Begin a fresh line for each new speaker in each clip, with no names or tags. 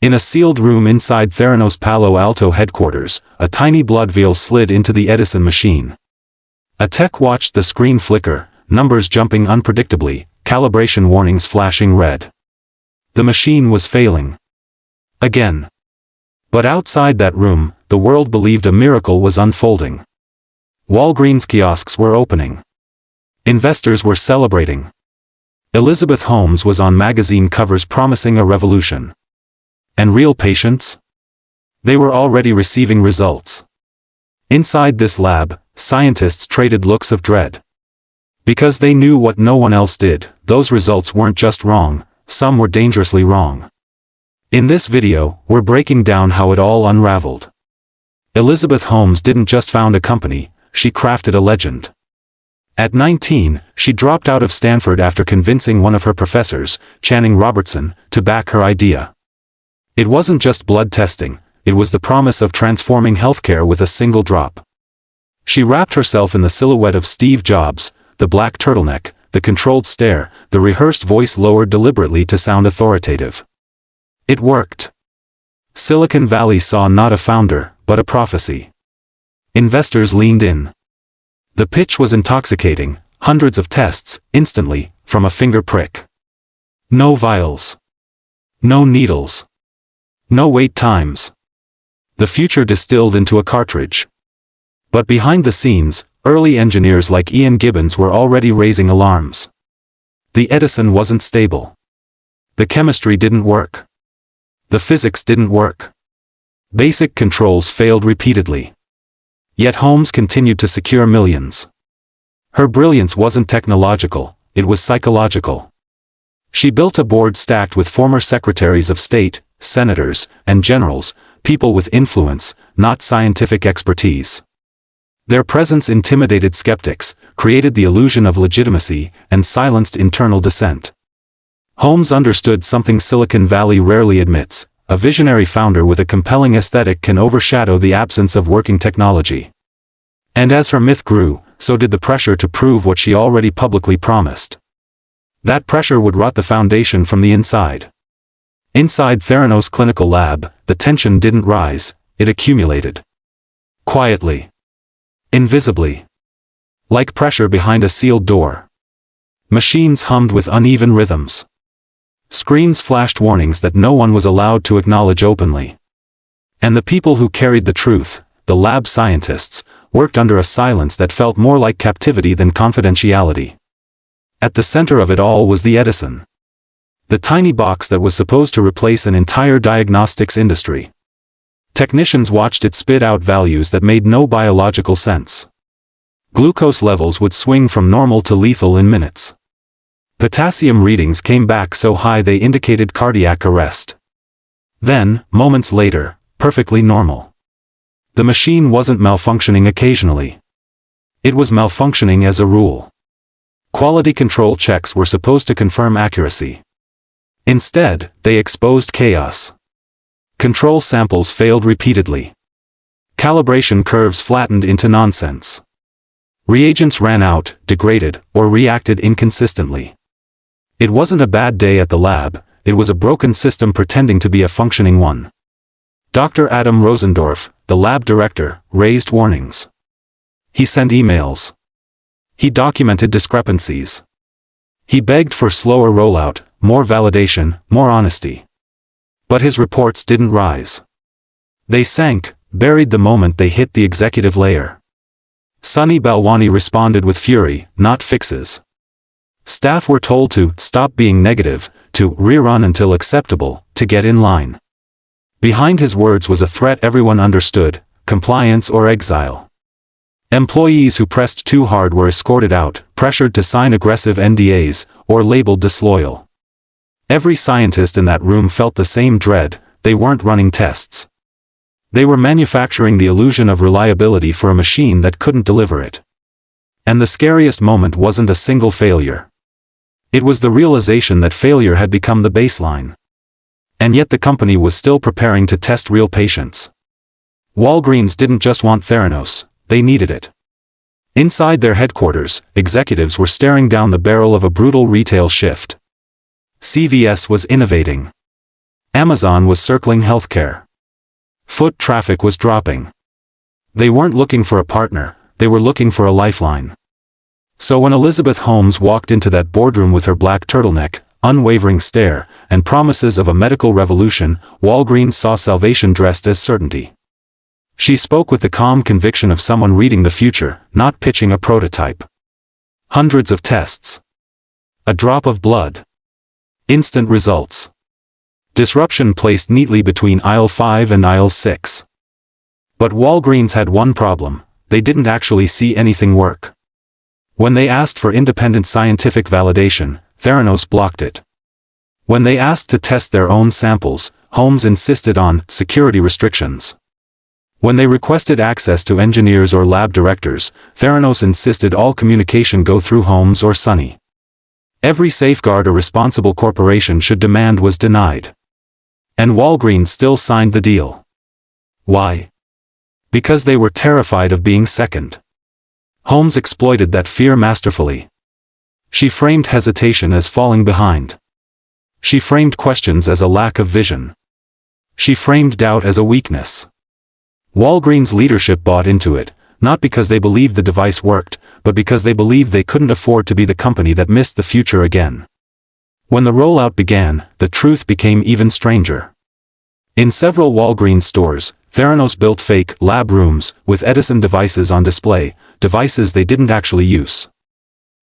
In a sealed room inside Theranos' Palo Alto headquarters, a tiny blood vial slid into the Edison machine. A tech watched the screen flicker, numbers jumping unpredictably, calibration warnings flashing red. The machine was failing. Again. But outside that room, the world believed a miracle was unfolding. Walgreens kiosks were opening. Investors were celebrating. Elizabeth Holmes was on magazine covers promising a revolution. And real patients? They were already receiving results. Inside this lab, scientists traded looks of dread. Because they knew what no one else did, those results weren't just wrong, some were dangerously wrong. In this video, we're breaking down how it all unraveled. Elizabeth Holmes didn't just found a company, she crafted a legend. At 19, she dropped out of Stanford after convincing one of her professors, Channing Robertson, to back her idea. It wasn't just blood testing, it was the promise of transforming healthcare with a single drop. She wrapped herself in the silhouette of Steve Jobs, the black turtleneck, the controlled stare, the rehearsed voice lowered deliberately to sound authoritative. It worked. Silicon Valley saw not a founder, but a prophecy. Investors leaned in. The pitch was intoxicating, hundreds of tests, instantly, from a finger prick. No vials. No needles. No wait times. The future distilled into a cartridge. But behind the scenes, early engineers like Ian Gibbons were already raising alarms. The Edison wasn't stable. The chemistry didn't work. The physics didn't work. Basic controls failed repeatedly. Yet Holmes continued to secure millions. Her brilliance wasn't technological, it was psychological. She built a board stacked with former secretaries of state, senators, and generals, people with influence, not scientific expertise. Their presence intimidated skeptics, created the illusion of legitimacy, and silenced internal dissent. Holmes understood something Silicon Valley rarely admits: a visionary founder with a compelling aesthetic can overshadow the absence of working technology. And as her myth grew, so did the pressure to prove what she already publicly promised. That pressure would rot the foundation from the inside. Inside Theranos' clinical lab, the tension didn't rise, it accumulated. Quietly. Invisibly. Like pressure behind a sealed door. Machines hummed with uneven rhythms. Screens flashed warnings that no one was allowed to acknowledge openly. And the people who carried the truth, the lab scientists, worked under a silence that felt more like captivity than confidentiality. At the center of it all was the Edison. The tiny box that was supposed to replace an entire diagnostics industry. Technicians watched it spit out values that made no biological sense. Glucose levels would swing from normal to lethal in minutes. Potassium readings came back so high they indicated cardiac arrest. Then, moments later, perfectly normal. The machine wasn't malfunctioning occasionally. It was malfunctioning as a rule. Quality control checks were supposed to confirm accuracy. Instead, they exposed chaos. Control samples failed repeatedly. Calibration curves flattened into nonsense. Reagents ran out, degraded, or reacted inconsistently. It wasn't a bad day at the lab, it was a broken system pretending to be a functioning one. Dr. Adam Rosendorf, the lab director, raised warnings. He sent emails. He documented discrepancies. He begged for slower rollout, more validation, more honesty. But his reports didn't rise. They sank, buried the moment they hit the executive layer. Sunny Balwani responded with fury, not fixes. Staff were told to stop being negative, to rerun until acceptable, to get in line. Behind his words was a threat everyone understood: compliance or exile. Employees who pressed too hard were escorted out, pressured to sign aggressive NDAs, or labeled disloyal. Every scientist in that room felt the same dread: they weren't running tests. They were manufacturing the illusion of reliability for a machine that couldn't deliver it. And the scariest moment wasn't a single failure. It was the realization that failure had become the baseline. And yet the company was still preparing to test real patients. Walgreens didn't just want Theranos, they needed it. Inside their headquarters, executives were staring down the barrel of a brutal retail shift. CVS was innovating. Amazon was circling healthcare. Foot traffic was dropping. They weren't looking for a partner, they were looking for a lifeline. So when Elizabeth Holmes walked into that boardroom with her black turtleneck, unwavering stare, and promises of a medical revolution, Walgreens saw salvation dressed as certainty. She spoke with the calm conviction of someone reading the future, not pitching a prototype. Hundreds of tests. A drop of blood. Instant results. Disruption placed neatly between aisle 5 and aisle 6. But Walgreens had one problem: they didn't actually see anything work. When they asked for independent scientific validation, Theranos blocked it. When they asked to test their own samples, Holmes insisted on security restrictions. When they requested access to engineers or lab directors, Theranos insisted all communication go through Holmes or Sonny. Every safeguard a responsible corporation should demand was denied. And Walgreens still signed the deal. Why? Because they were terrified of being second. Holmes exploited that fear masterfully. She framed hesitation as falling behind. She framed questions as a lack of vision. She framed doubt as a weakness. Walgreens leadership bought into it, not because they believed the device worked, but because they believed they couldn't afford to be the company that missed the future again. When the rollout began, the truth became even stranger. In several Walgreens stores, Theranos built fake lab rooms with Edison devices on display, devices they didn't actually use.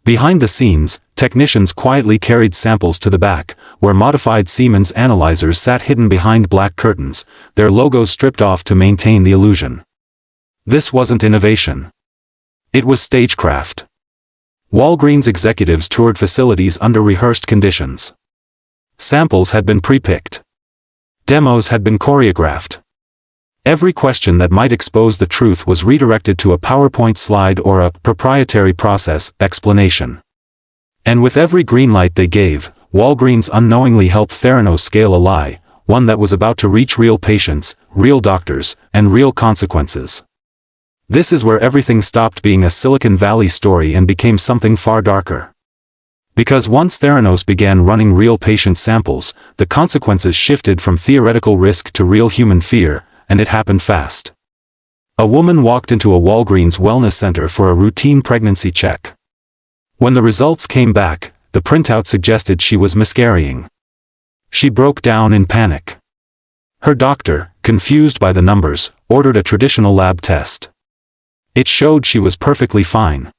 Behind the scenes, technicians quietly carried samples to the back, where modified Siemens analyzers sat hidden behind black curtains, their logos stripped off to maintain the illusion. This wasn't innovation. It was stagecraft. Walgreens executives toured facilities under rehearsed conditions. Samples had been pre-picked. Demos had been choreographed. Every question that might expose the truth was redirected to a PowerPoint slide or a proprietary process explanation. And with every green light they gave, Walgreens unknowingly helped Theranos scale a lie, one that was about to reach real patients, real doctors, and real consequences. This is where everything stopped being a Silicon Valley story and became something far darker. Because once Theranos began running real patient samples, the consequences shifted from theoretical risk to real human fear, and it happened fast. A woman walked into a Walgreens wellness center for a routine pregnancy check. When the results came back, the printout suggested she was miscarrying. She broke down in panic. Her doctor, confused by the numbers, ordered a traditional lab test. It showed she was perfectly fine.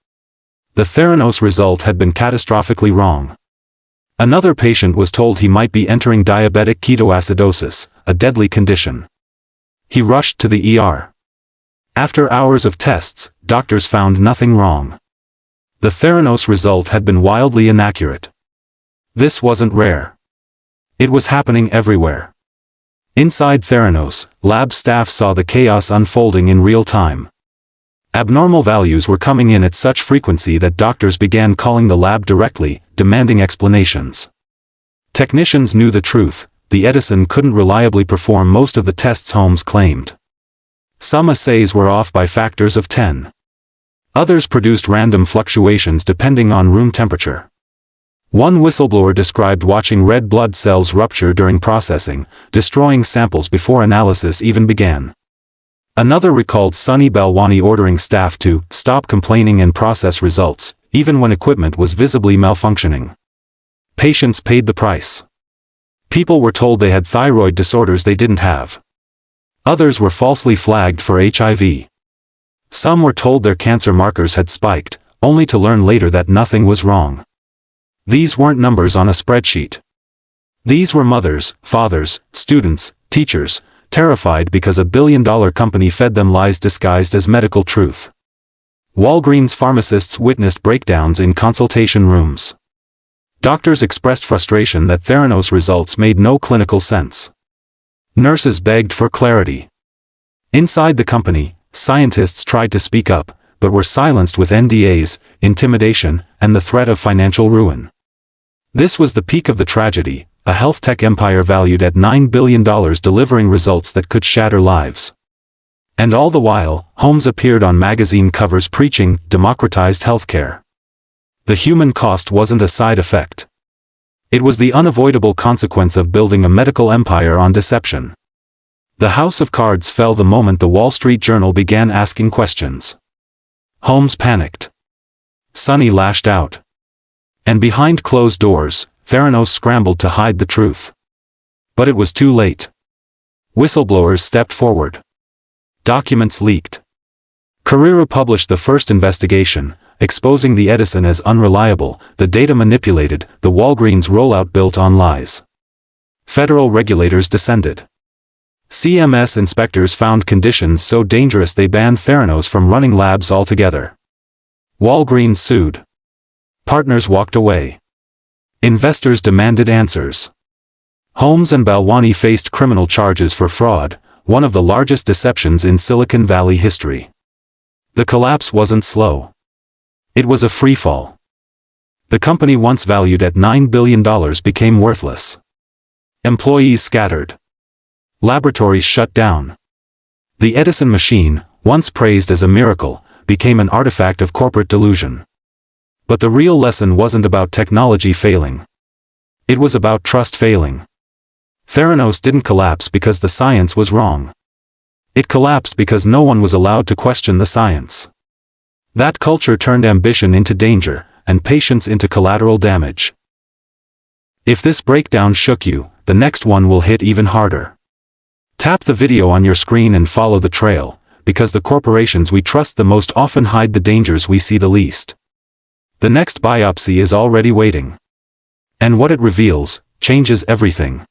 The Theranos result had been catastrophically wrong. Another patient was told he might be entering diabetic ketoacidosis, a deadly condition. He rushed to the ER. After hours of tests, doctors found nothing wrong. The Theranos result had been wildly inaccurate. This wasn't rare. It was happening everywhere. Inside Theranos, lab staff saw the chaos unfolding in real time. Abnormal values were coming in at such frequency that doctors began calling the lab directly, demanding explanations. Technicians knew the truth: the Edison couldn't reliably perform most of the tests Holmes claimed. Some assays were off by factors of 10. Others produced random fluctuations depending on room temperature. One whistleblower described watching red blood cells rupture during processing, destroying samples before analysis even began. Another recalled Sunny Balwani ordering staff to stop complaining and process results, even when equipment was visibly malfunctioning. Patients paid the price. People were told they had thyroid disorders they didn't have. Others were falsely flagged for HIV. Some were told their cancer markers had spiked, only to learn later that nothing was wrong. These weren't numbers on a spreadsheet. These were mothers, fathers, students, teachers, terrified because a billion-dollar company fed them lies disguised as medical truth. Walgreens pharmacists witnessed breakdowns in consultation rooms. Doctors expressed frustration that Theranos results made no clinical sense. Nurses begged for clarity. Inside the company, scientists tried to speak up, but were silenced with NDAs, intimidation, and the threat of financial ruin. This was the peak of the tragedy, a health tech empire valued at $9 billion delivering results that could shatter lives. And all the while, Holmes appeared on magazine covers preaching democratized healthcare. The human cost wasn't a side effect. It was the unavoidable consequence of building a medical empire on deception. The house of cards fell the moment the Wall Street Journal began asking questions. Holmes panicked. Sonny lashed out. And behind closed doors, Theranos scrambled to hide the truth. But it was too late. Whistleblowers stepped forward. Documents leaked. Carrera published the first investigation, exposing the Edison as unreliable, the data manipulated, the Walgreens rollout built on lies. Federal regulators descended. CMS inspectors found conditions so dangerous they banned Theranos from running labs altogether. Walgreens sued. Partners walked away. Investors demanded answers. Holmes and Balwani faced criminal charges for fraud, one of the largest deceptions in Silicon Valley history. The collapse wasn't slow. It was a freefall. The company once valued at $9 billion became worthless. Employees scattered. Laboratories shut down. The Edison machine, once praised as a miracle, became an artifact of corporate delusion. But the real lesson wasn't about technology failing. It was about trust failing. Theranos didn't collapse because the science was wrong. It collapsed because no one was allowed to question the science. That culture turned ambition into danger, and patience into collateral damage. If this breakdown shook you, the next one will hit even harder. Tap the video on your screen and follow the trail, because the corporations we trust the most often hide the dangers we see the least. The next biopsy is already waiting. And what it reveals changes everything.